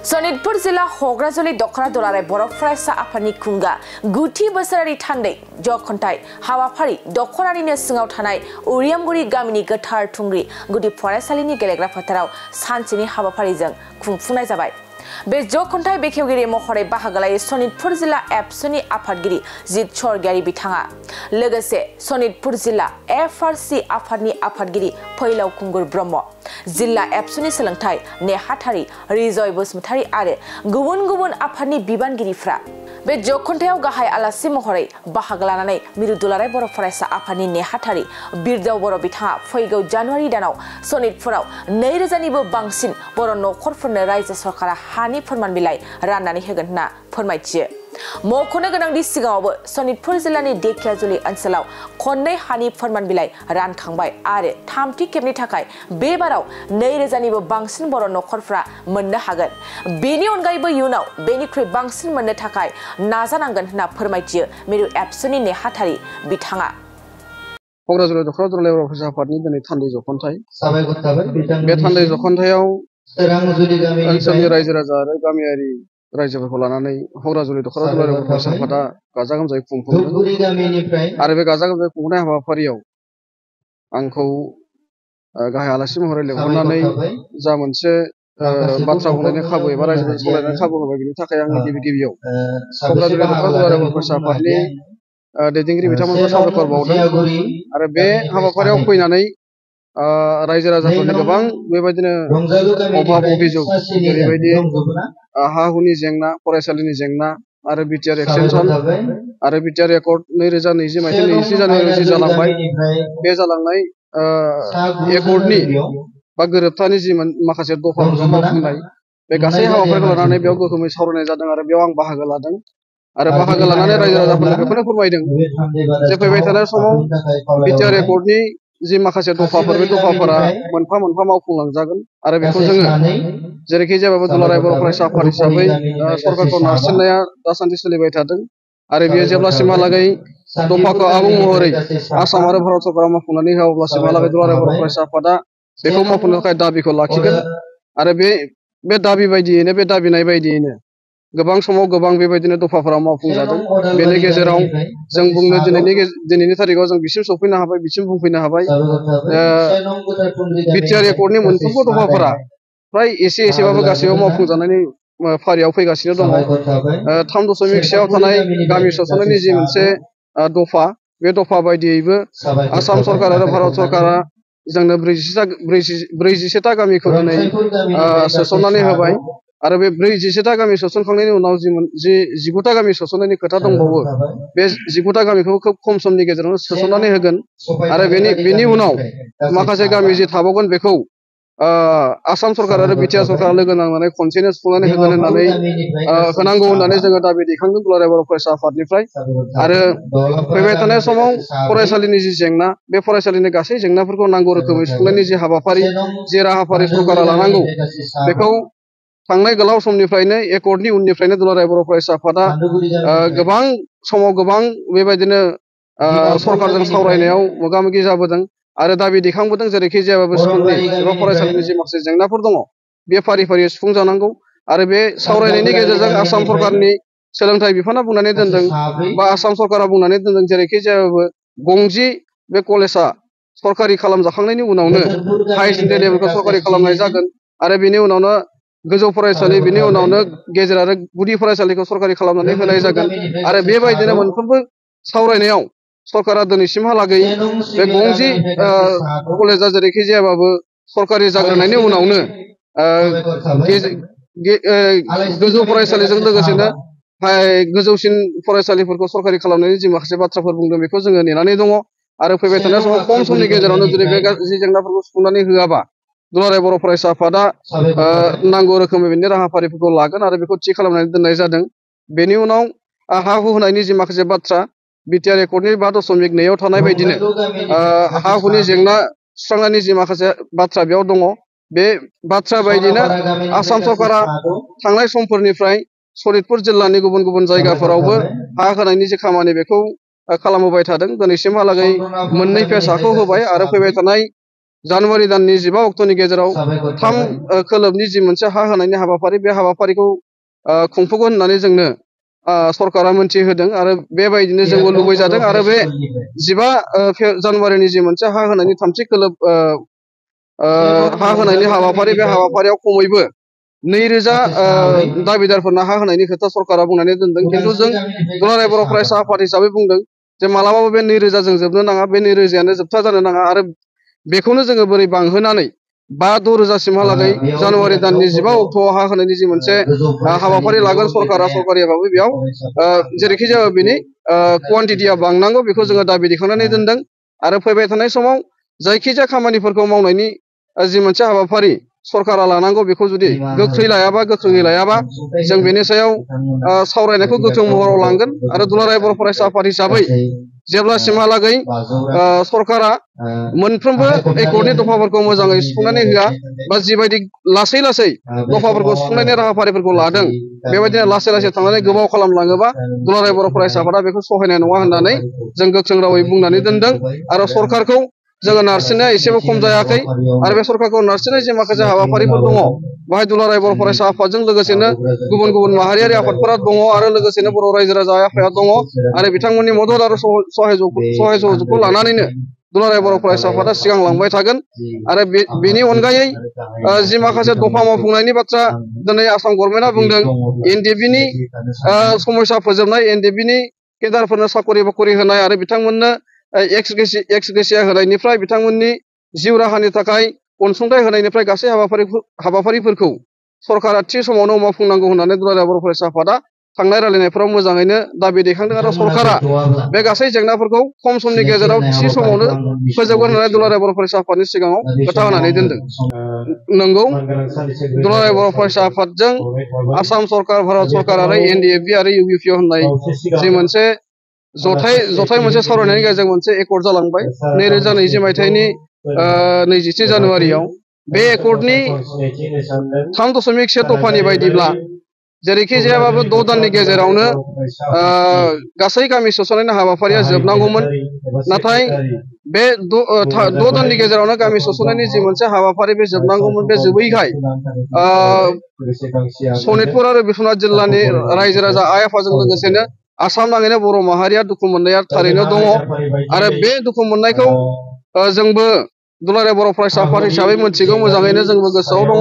सनितपुर जिला हग्राजुलि दखरा दुलाराय बर' फरायसा आफादनि खुंगा गुथि बोसोरारि थान्दै जखन्थाइ हाबाफारि दखरानिनो सिङाव थानाय उरियामगुरि गामिनि गोथार थुंग्रि गुदि फरायसालिनि गेलेग्रा फोथाराव सानसेनि हाबाफारिजों खुंफुंनाय जाबाय। बे जखन्थाइ बेखेवगिरि महरै बाहागो लायो सनितपुर जिल्ला एबसुनि आफादगिरि जित स्वर्गियारि बिथाङा लोगोसे सनितपुर जिल्ला एफआरसि आफादनि आफादगिरि फैलाव खुंगुर ब्रह्म, जिल्ला एबसुनि सोलोंथाइ नेहाथारि रिजय बसुमतारी आरो गुबुन गुबुन आफादनि बिबानगिरिफ्रा बे जखन्थायाव गाहाय आलासि महरै बाहागो लानानै मिरु दुलाराय बर' फरायसा आफादनि नेहाथारि बिरदाव बर' बिथाङा फैगौ जानुवारि दानाव सनितपुराव 2000निबो बांसिन बर' नखरफोरनो रायजो सरकारा हानि फोरमान बिलाइ राननानै होगोन होनना फोरमायथियो। मख'नो गोनांदि सिगाङावबो सनितपुर जिल्लानि धेकियाजुलि ओनसोलाव खननै हानि फोरमान बिलाइ रानखांबाय आरो थामथि खेबनि थाखाय बे बाराव 2000निबो बांसिन बर' नखरफ्रा मोननो हागोन। बेनि अनगायैबो इयुनाव बेनिख्रुइ बांसिन मोननो थाखाय नाजानांगोन होनना फोरमायथियो मिरु एबसुनि नेहाथारि बिथाङा। क'क्राझार दखरा दुलाराय बर' फरायसा आफादनि दिनै थान्दै जखन्थाइ। बे थान्दै जखन्थायाव ओनसोलनि रायजो राजा आरो गामियारि रायजोफोरखौ लानानै क'क्राझार दखरा दुलाराय बर' फरायसा आफादा गाजा गोमजायै खुंफुंदों आरो बे गाजा गोमजायै खुंफुंनाय हाबाफारियाव आंखौ गाहाय आलासि महरै लेंहरनानै जा मोनसे बाथ्रा बुंनायनि खाबु एबा रायजोजों सावरायनायनि खाबु होबाय, बेनि थाखाय आंनि गिबियाव क'क्राझार दखरा दुलाराय बर' फरायसा आफादनि दैदेनगिरि बिथांमोनखौ साबायखर बावदों आरो बे हाबाफारियाव फैनानै रायजो राजाफोरनि गोबां बेबायदिनो अभाब अभियोग जेरैबायदि हा हुनि जेंना, फरायसालिनि जेंना आरो बिटिआर एक्सटेनसन आरो बिटिआर एकर्ड 2020 मायथाइनि 20 जानुवारियाव जालांबाय, बे जालांनाय एकर्डनि बा गोरोबथानि जि माखासे दफाफोरखौ मावफुंनाय, बे गासै हाबाफारिखौ लानानै बेयाव गोथौमै सावरायनाय जादों आरो बेयाव आं बाहागो लादों आरो बाहागो लानानै रायजो राजाफोरनो बेखौनो फोरमायदों जे फैबाय थानाय समाव बिटिआर एकर्डनि जि माखासे दफाफोर, बे दफाफोरा मोनफा मोनफा मावफुंलांजागोन आरो बेखौ जोङो जेरैखि जायाबाबो दुलाराय बर' फरायसा आफाद हिसाबै सरकारखौ नारसिननाया दासान्दि सोलिबाय थादों आरो बेयो जेब्लासिमहालागै दफाखौ आबुं महरै आसाम आरो भारत सरकारा मावफुंनानै होआ अब्लासिमहालागै दुलाराय बर' फरायसा आफादा बेखौ मावफुंनो थाखाय दाबिखौ लाखिगोन आरो बे दाबि बायदियैनो, बे दाबिनाय बायदियैनो गोबां समाव गोबां बेबायदिनो दफाफोरा मावफुंजादों। बेनि गेजेराव जों बुंनो दिनैनि थारिखआव जों बिसिम सफैनो हाबाय, बिसिम बुंफैनो हाबाय बिटिआर एकर्डनि मोनफ्रोमबो दफाफोरा फ्राय एसे एसेबाबो गासैबो मावफुंजानायनि फारियाव फैगासिनो दङ। 3.6 थानाय गामि सोसननायनि जि मोनसे दफा, बे दफा बायदियैबो आसाम सरकार आरो भारत सरकारा जोंनो 47टा गामिखौ दिनै सोसननानै होबाय आरो बे 47टा गामि सोसनखांनायनि उनाव जि 19टा गामि सोसननायनि खोथा दंबावो, बे 19टा गामिखौ खोब खम समनि गेजेरावनो सोसननानै होगोन आरो बेनि उनाव माखासे गामि जि थाबावगोन बेखौ आसाम सरकार आरो बिटिआर सरकारा लोगो नांनानै खनसेनो सुफुंनानै होगोन होननानै होनांगौ होननानै जोङो दाबि दैखांदों दुलाराय बर' फरायसा आफादनिफ्राय। आरो फैबाय थानाय समाव फरायसालिनि जि जेंना, बे फरायसालिनि गासै जेंनाफोरखौ नांगौ रोखोमै सुफुंनायनि जि हाबाफारि, जि राहाफारि सरकारा लानांगौ, बेखौ थांनाय गोलाव समनिफ्रायनो एकर्डनि उननिफ्रायनो दुलाराय बर' फरायसा आफादा गोबां समाव गोबां बेबायदिनो सरकारजों सावरायनायाव मोगा मोगि जाबोदों आरो दाबि दैखांबोदों जेरैखि जायाबाबो स्कुलनि एबा फरायसालिनि जि माखासे जेंनाफोर दङ, बे फारि फारि सुफुंजानांगौ आरो बे सावरायनायनि गेजेरजों आसाम सरकारनि सोलोंथाइ बिफाना बुंनानै दोनदों बा आसाम सरकारा बुंनानै दोनदों जेरैखि जायाबाबो गंजि बे कलेजा सरकारि खालामजाखांनायनि उनावनो हायार सेकेन्डारि लेभेलखौ सरकारि खालामनाय जागोन आरो बेनि उनावनो गोजौ फरायसालि, बेनि उनावनो गेजेर आरो गुदि फरायसालिखौ सरकारि खालामनानै होनाय जागोन आरो बेबायदिनो मोनफ्रोमबो सावरायनायाव सरकारा दिनैसिमहालागै बे गंजि कलेजा जेरैखि जायाबाबो सरकारि जाग्रोनायनि उनावनो गोजौ फरायसालिजों लोगोसेनो गोजौसिन फरायसालिफोरखौ सरकारि खालामनायनि जि माखासे बाथ्राफोर बुंदों, बेखौ जोङो नेनानै दङ आरो फैबाय थानाय समाव खम समनि गेजेरावनो जुदि बे जि जेंनाफोरखौ सुफुंनानै होआबा दुलाराय बर' फरायसा आफादा नांगौ रोखोमै बेनि राहाफारिफोरखौ लागोन आरो बेखौ थि खालामनानै दोननाय जादों। बेनि उनाव हा हु होनायनि जि माखासे बाथ्रा, बिटिआर एकर्डनि 5.2 थानाय बायदिनो हा हुनि जेंना सुस्रांनायनि जि माखासे बाथ्रा बेयाव दङ, बे बाथ्रा बायदिनो आसाम सरकारा थांनाय समफोरनिफ्राय सनितपुर जिल्लानि गुबुन गुबुन जायगाफोरावबो हा होनायनि जि खामानि, बेखौ खालामबोबाय थादों। दिनैसिमहालागै 2 फेज हाखौ होबाय आरो फैबाय थानाय जानुवारि दाननि 15 अक्ट'नि गेजेराव 3 खोलोबनि जि मोनसे हा होनायनि हाबाफारि बे हाबाफारिखौ खुंफुंगोन होननानै जोंनो सरकारा मोनथिहोदों आरो बेबायदिनो जोंबो लुबैजादों आरो बे 15 जानुवारिनि जि मोनसे हा होनायनि 3थि खोलोब हा होनायनि हाबाफारि बे हाबाफारियाव खमैबो 2000 दाबिदारफोरनो हा होनायनि खोथा सरकारा बुंनानै दोनदों खिन्थु जों दुलाराय बर' फरायसा आफाद हिसाबै बुंदों जे मालाबाबो बे 2000 जों जोबनो नाङा बे 2000 जोबथा जानो नाङा आरो बेखौनो जोङो बोरै बांहोनानै 5-6 रोजासिमहालागै जानुवारि दाननि 15 अक्ट'आव हा होनायनि जि मोनसे हाबाफारि लागोन सरकारा सरकारि भाबै बेयाव जेरैखि जाया बिनि क्वान्टिटिया बांनांगौ बेखौ जोङो दाबि दैखांनानै दोनदों आरो फैबाय थानाय समाव जायखिजाया खामानिफोरखौ मावनायनि जि मोनसे हाबाफारि सरकारा लानांगौ बेखौ जुदि गोख्रोङै लायाबा जों बेनि सायाव सावरायनायखौ गोख्रों महराव लांगोन आरो दुलाराय बर' फरायसा आफाद हिसाबै जेब्लासिमहालागै सरकारा मोनफ्रोमबो एकर्डनि दफाफोरखौ मोजाङै सुफुंनानै होआ बा जिबायदि लासै दफाफोरखौ सुफुंनायनि राहाफारिफोरखौ लादों बेबायदिनो लासै थांनानै गोबाव खालामलाङोबा दुलाराय बर' फरायसा आफादा बेखौ सहायनाय नङा होननानै जों गोख्रों रावै बुंनानै दोनदों आरो सरकारखौ जोङो नारसिननाया एसेबो खम जायाखै आरो बे सरकारखौ नारसिननाय जे माखासे हाबाफारिफोर दङ बाहाय दुलाराय बर' फरायसा आफादजों लोगोसेनो गुबुन माहारियारि आफादफोरा दङ आरो लोगोसेनो बर' रायजो राजा आफादा दङ आरो बिथांमोननि मदद आरो सहाय सहযোगखौ लानानैनो दुलाराय बर' फरायसा आफादा सिगांलांबाय थागोन आरो बेनि अनगायै जि माखासे दफा मावफुंनायनि बाथ्रा दिनै आसाम गभर्नमेन्टआ बुंदों एनडिएफबि समस्या फोजोबनाय एनडिएफबि केडारफोरनो साकरि बाकरि होनाय आरो बिथांमोननो एक्स ग्रेसिया होनायनिफ्राय बिथांमोननि जिउ राहानि थाखाय अनसुंथाइ होनायनिफ्राय गासै हाबाफारिफोरखौ सरकारा थि समावनो मावफुंनांगौ होननानै दुलाराय बर' फरायसा आफादा थांनाय रायलायनायफोराव मोजाङैनो दाबि दैखांदों आरो सरकारा बे गासै जेंनाफोरखौ खम समनि गेजेराव थि समावनो फोजोबगोन होननानै दुलाराय बर' फरायसा आफादनि सिगाङाव खोथा होनानै दोनदों। नंगौ दुलाराय बर' फरायसा आफादजों आसाम सरकार भारत सरकार आरो एनडिएफबि आरो इउपिपिअ होननाय जि मोनसे जथाय मोनसे सावरायनायनि गेजेरजों मोनसे एकर्ड जालांबाय 2020 मायथाइनि 27 जानुवारियाव बे एकर्डनि 3.1 दफानि बायदिब्ला जेरैखि जायाबाबो 6 दाननि गेजेरावनो गासै गामि सोसननायनि हाबाफारिया जोबनांगौमोन नाथाय बे 6 दाननि गेजेरावनो गामि सोसननायनि जि मोनसे हाबाफारि बे जोबनांगौमोन बे जोबैखाय सनितपुर आरो बिश्वनाथ जिल्लानि रायजो राजा आइ आफाजों लोगोसेनो आसाम नाङैनो बर' माहारिया दुखु मोननाया थारैनो दङ आरो बे दुखु मोननायखौ जोंबो दुलाराय बर' फरायसा आफाद हिसाबै मोनथिगौ मोजाङैनो जोंबो गोसोआव दङ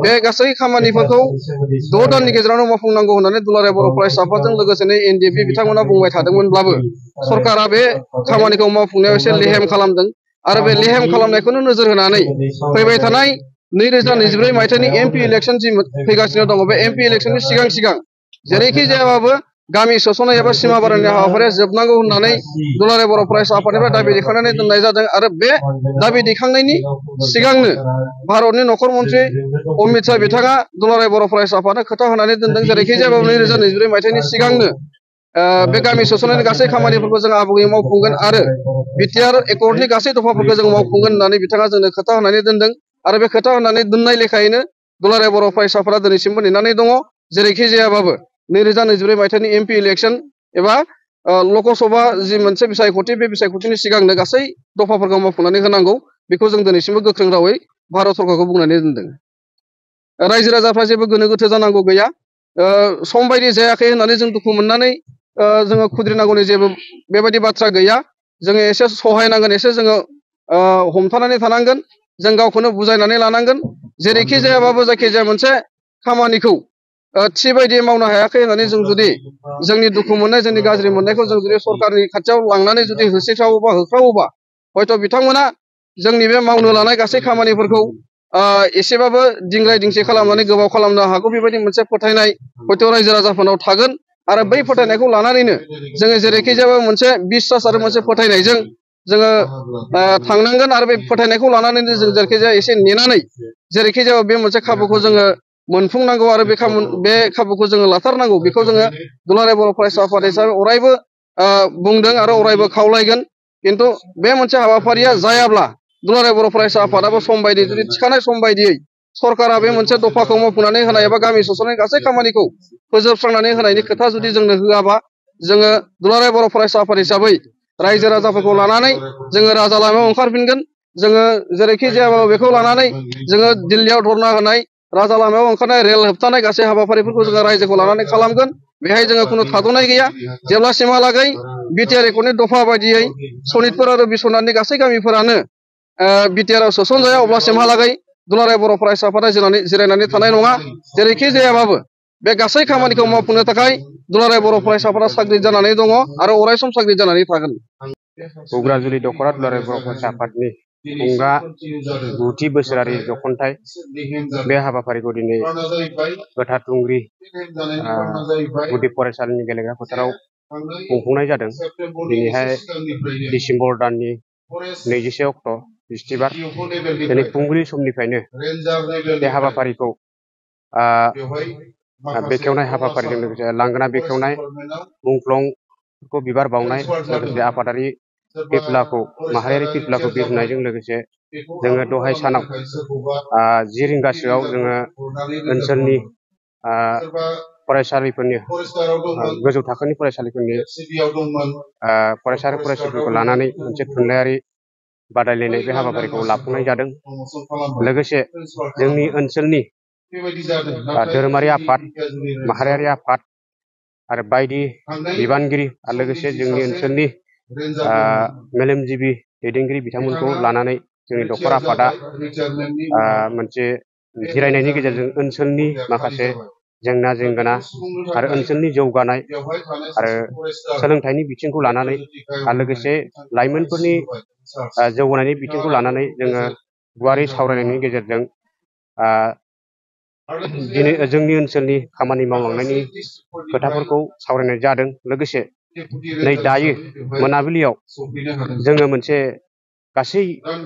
बे गासै खामानिफोरखौ 6 दाननि गेजेरावनो मावफुंनांगौ होननानै दुलाराय बर' फरायसा आफादजों लोगोसेनो एनडिएफबि बिथांमोना बुंबाय थादोंमोनब्लाबो सरकारा बे खामानिखौ मावफुंनायाव एसे लेहेम खालामदों आरो बे लेहेम खालामनायखौनो नोजोर होनानै फैबाय थानाय 2024 मायथाइनि एमपि इलेक्सन जि फैगासिनो दङ बे एमपि इलेक्सननि सिगां जेरैखि जायाबाबो गामि सोसननाय एबा सिमा बारनायनि हाबाफारिया जोबनांगौ होननानै दुलाराय बर' फरायसा आफादनिफ्राय दाबि दैखांनानै दोननाय जादों आरो बे दाबि दैखांनायनि सिगांनो भारतनि नखर मन्त्रि अमित शाह बिथाङा दुलाराय बर' फरायसा आफादनो खोथा होनानै दोनदों जेरैखि जायाबाबो 2024 मायथाइनि सिगांनो बे गामि सोसननायनि गासै खामानिफोरखौ जों आबुङै मावफुंगोन आरो बिटिआर एकर्डनि गासै दफाफोरखौ जों मावफुंगोन होननानै बिथाङा जोंनो खोथा होनानै दोनदों आरो बे खोथा होनानै दोननाय लेखायैनो दुलाराय बर' फरायसाफोरा दिनैसिमबो नेनानै दङ जेरैखि जायाबाबो 2024 मायथाइनि एमपि इलेक्सन एबा लकसभा जि मोनसे बिसायख'थि बे बिसायख'थिनि सिगांनो गासै दफाफोरखौ मावफुंनानै होनांगौ बेखौ जों दिनैसिमबो गोख्रों रावै भारत सरकारखौ बुंनानै दोनदों रायजो राजाफ्रा जेबो गोनो गोथो जानांगौ गैया सम बायदि जायाखै होननानै जों दुखु मोननानै जोङो खुद्रिनांगौनि जेबो बेबायदि बाथ्रा गैया जोङो एसे सहायनांगोन एसे जोङो हमथानानै थानांगोन जों गावखौनो बुजायनानै लानांगोन जेरैखि जायाबाबो जायखिजाया मोनसे खामानिखौ थि बायदियै मावनो हायाखै होननानै जों जुदि जोंनि दुखु मोननाय जोंनि गाज्रि मोननायखौ जों जुदि सरकारनि खाथियाव लांनानै जुदि होख्रावोबा हयथ' बिथांमोना जोंनि बे मावनो लानाय गासै खामानिफोरखौ एसेबाबो दिंग्राय दिंसि खालामनानै गोबाव खालामनो हागौ बेबायदि मोनसे फोथायनाय हयथ' रायजो राजाफोरनाव थागोन आरो बै फोथायनायखौ लानानैनो जोङो जेरैखि जायाबो मोनसे बिश्वास आरो मोनसे फोथायनायजों जोङो थांनांगोन आरो बे फोथायनायखौ लानानैनो जों जेरैखि जाया एसे नेनानै जेरैखि जाया बे मोनसे खाबुखौ जोङो मोनफुंनांगौ आरो बे खाबुखौ जोङो लाथारनांगौ बेखौ जोङो दुलाराय बर' फरायसा आफाद हिसाबै अरायबो बुंदों आरो अरायबो खावलायगोन खिन्थु बे मोनसे हाबाफारिया जायाब्ला दुलाराय बर' फरायसा आफादाबो सम बायदियै जुदि थिखानाय सम बायदियै सरकारा बे मोनसे दफाखौ मावफुंनानै होनाय एबा गामि सोसननाय गासै खामानिखौ फोजोबस्रांनानै होनायनि खोथा जुदि जोंनो होआबा जोङो दुलाराय बर' फरायसा आफाद हिसाबै रायजो राजाफोरखौ लानानै जोङो राजा लामायाव ओंखारफिनगोन जोङो जेरैखि जायाबाबो बेखौ लानानै जोङो दिल्लीयाव धरना होनाय राजा लामायाव ओंखारनाय रेल होबथानाय गासै हाबाफारिफोरखौ जोङो रायजोखौ लानानै खालामगोन बेहाय जोङो खुनु थाद'नाय गैया जेब्लासिमहालागै बिटिआर एकर्डनि दफा बायदियै सनितपुर आरो बिश्वनाथनि गासै गामिफोरानो बिटिआरआव सोसनजाया अब्लासिमहालागै दुलाराय बर' फरायसा आफादा जिरायनानै थानाय नङा जेरैखि जायाबाबो बे गासै खामानिखौ मावफुंनो थाखाय दुलाराय बर' फरायसा आफादा साग्रिद जानानै दङ आरो अरायसम साग्रिद जानानै थागोन। क'क्राझार दख'रा दुलाराय बर' फरायसा आफादनि खुंगा 9थि बोसोरारि जखनथाइ बे हाबाफारिखौ दिनै गोथार थुंग्रि गुदि फरायसालिनि गेलेग्रा फोथाराव खुंफुंनाय जादों। दिनैहाय डिसेम्बर दाननि 21 अक्ट' बिस्थिबार दिनै फुंबिलि समनिफ्रायनो बे हाबाफारिखौ बेखेवनाय हाबाफारिजों लोगोसे लांगोना बेखेवनाय मुंख्लंखौ बिबार बावनाय लोगोसे आफादारि फिरफिलाखौ माहारियारि फिरफिलाखौ बिरहोनायजों लोगोसे जोङो दहाय सानाव 10 रिंगासोआव जोङो ओनसोलनि फरायसालिफोरनि गोजौ थाखोनि फरायसालिफोरनि फरायसा आरो फरायसुलिफोरखौ लानानै मोनसे थुनलाइयारि बादायलायनाय बे हाबाफारिखौ लाफुंनाय जादों। लोगोसे जोंनि ओनसोलनि धोरोमारि आफाद माहारियारि आफाद आरो बायदि बिबानगिरि आरो लोगोसे जोंनि ओनसोलनि मेलेमजिबि दैदेनगिरि बिथांमोनखौ लानानै जोंनि दख'रा आफादा मोनसे जिरायनायनि गेजेरजों ओनसोलनि माखासे जेंना जेंगोना आरो ओनसोलनि जौगानाय आरो सोलोंथाइनि बिथिंखौ लानानै आरो लोगोसे लाइमोनफोरनि जौगानायनि बिथिंखौ लानानै जोङो गुवारै सावरायनायनि गेजेरजों दिनै जोंनि ओनसोलनि खामानि मावलांनायनि खोथाफोरखौ सावरायनाय जादों। लोगोसे नै दायो मोनाबिलियाव जोङो मोनसे गासै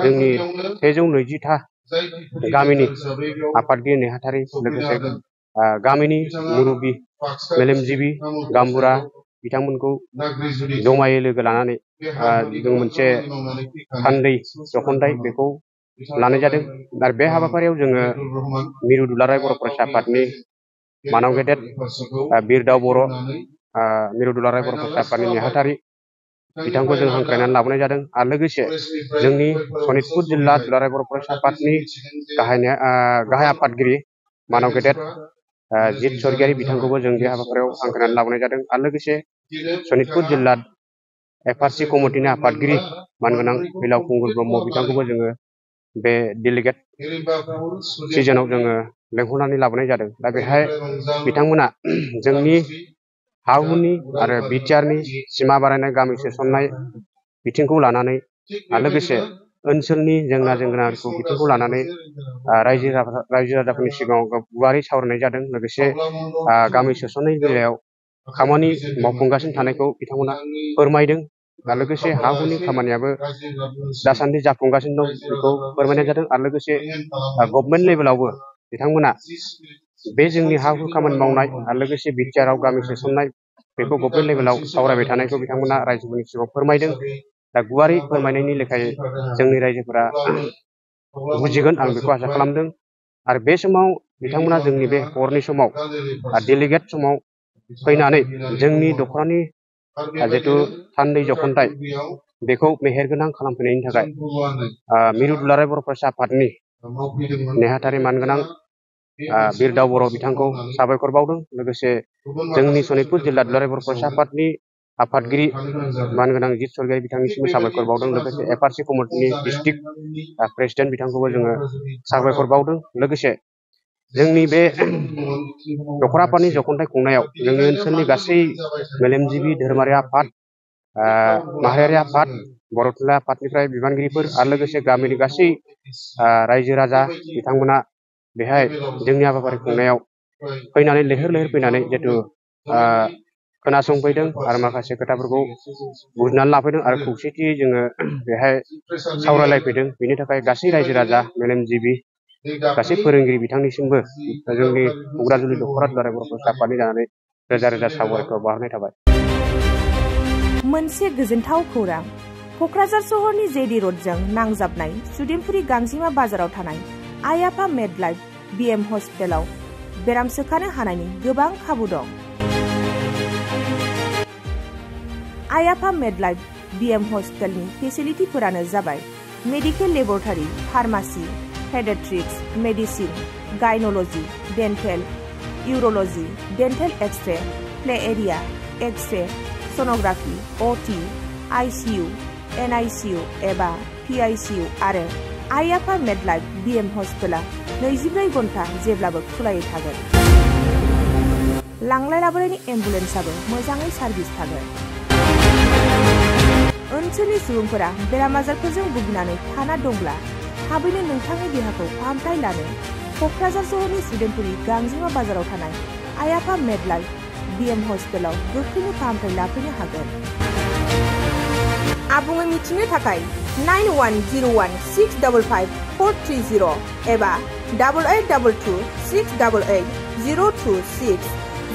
जोंनि 120था गामिनि आफादगिरि नेहाथारि लोगोसे गामिनि मुरब्बि मेलेमजिबि गामबुरा बिथांमोनखौ जमायै लोगो लानानै जों मोनसे थान्दै जखनथाइ बेखौ लानाय जादों आरो बे हाबाफारियाव जोङो मिरु दुलाराय बर' फरायसा आफादनि मानाव गेदेर बिरदाव बर' मिरु दुलाराय बर' फरायसा आफादनि नेहाथारि बिथांखौ जों हांख्रायनानै लाबोनाय जादों आरो लोगोसे जोंनि सनितपुर जिल्ला दुलाराय बर' फरायसा आफादनि गाहाय आफादगिरि मानाव गेदेर जित स्वर्गियारि बिथांखौबो जों बे हाबाफारियाव हांख्रायनानै लाबोनाय जादों आरो लोगोसे सनितपुर जिल्ला एफआरसि कमिटिनि आफादगिरि मानगोनां फैलाव खुंगुर ब्रह्म बिथांखौबो जोङो बे डेलिगेट सिजनाव जोङो लेंहरनानै लाबोनाय जादों। दा बेहाय बिथांमोना जोंनि हा-हुनि आरो बिटिआरनि सिमा बारायनाय गामि सोसननाय बिथिंखौ लानानै आरो लोगोसे ओनसोलनि जेंना जेंगोनाखौ बिथिंखौ लानानै रायजो राजाफोरनि सिगाङाव गुवारै सावरायनाय जादों। लोगोसे गामि सोसननायनि बेलायाव खामानि मावफुंगासिनो थानायखौ बिथांमोना फोरमायदों आरो लोगोसे हा-हुनि खामानियाबो दासान्दि जाफुंगासिनो दं बेखौ फोरमायनाय जादों आरो लोगोसे गभर्नमेन्ट लेभेलावबो बिथांमोना बे जोंनि हा-हु खामानि मावनाय आरो लोगोसे बिटिआरआव गामि सोसननाय बेखौ गभर्नमेन्ट लेभेलाव सावरायबाय थानायखौ बिथांमोना रायजोफोरनि सिगाङाव फोरमायदों। दा गुवारै फोरमायनायनि लेखायै जोंनि रायजोफोरा बुजिगोन आं बेखौ आसा खालामदों आरो बे समाव बिथांमोना जोंनि बे हरनि समाव डेलिगेट समाव फैनानै जोंनि दख'रानि जिथु थान्दै जखनथाइ बेखौ मेहेरगोनां खालामफैनायनि थाखाय मिरु दुलाराय बर' फरायसा आफादनि नेहाथारि मानगोनां बिरदाव बर' बिथांखौ साबायखर बावदों। लोगोसे जोंनि सनितपुर जिल्ला दुलाराय बर' फरायसा आफादनि आफादगिरि मानगोनां जित स्वर्गियारि बिथांनिसिम साबायखर बावदों। लोगोसे एफआरसि कमिटिनि डिस्ट्रिक्ट प्रेसिडेन्ट बिथांखौबो जोङो साबायखर बावदों। लोगोसे जोंनि बे दख'रा आफादनि जखनथाइ खुंनायाव जोंनि ओनसोलनि गासै मेलेमजिबि धोरोमारि आफाद माहारियारि आफाद बर' थुनलाइ आफादनिफ्राय बिबानगिरिफोर आरो लोगोसे गामिनि गासै रायजो राजा बिथांमोना बेहाय जोंनि हाबाफारि खुंनायाव फैनानै लैहोर लैहोर फैनानै जितु खोनासंफैदों आरो माखासे खोथाफोरखौ बुजिनानै लाफैदों आरो खौसेथियै जोङो बेहाय सावरायलायफैदों। बेनि थाखाय गासै रायजो राजा मेलेमजिबि गासै फोरोंगिरि बिथांनिसिमबो जोंनि क'क्राझार दख'रा दुलाराय बर' फरायसा आफादनि जानानै रोजा रोजा साबायखर बावहरनाय थाबाय। मोनसे गोजोनथाव खौरां क'क्राझार सहरनि जेडि रडजों नांजाबनाय सुदेमपुरि गांजिमा बाजाराव थानाय आइ आफा मेडलाइफ बिएम हस्पिटालाव बेराम सोखानो हानायनि गोबां खाबु दं। आइ आफा मेडलाइफ बिएम हस्पिटालनि फेसिलिटिफोरानो जाबाय medical laboratory, pharmacy, paediatrics, medicine, gynaecology, dental, urology, dental x-ray, play area, x-ray, sonography, OT, ICU, NICU एबा पीआईसीयू आरो आइ आफा मेडलाइफ बीएम हस्पिटाला 24 घन्टा जेब्लाबो खुलायै थागोन। लांलाय लाबोलायनि एम्बुलेन्सआबो मोजाङै सार्भिस थागोन। ओनसोलनि सुबुंफोरा बेराम आजारफोरजों भुगिनानै थाना दंब्ला थाबैनो नोंथांनि देहाखौ फाहामथाय लानो क'क्राझार सहरनि सुदेमपुरि गांजिमा बाजाराव थानाय आइ आफा मेडलाइफ बीएम हस्पिटालाव गोख्रैनो फाहामथाय लाफैनो हागोन। आबुङै मिथिनो थाखाय 9101655430 एबा 8822688026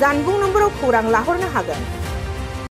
जानबुं नम्बराव खौरां लाहरनो हागोन।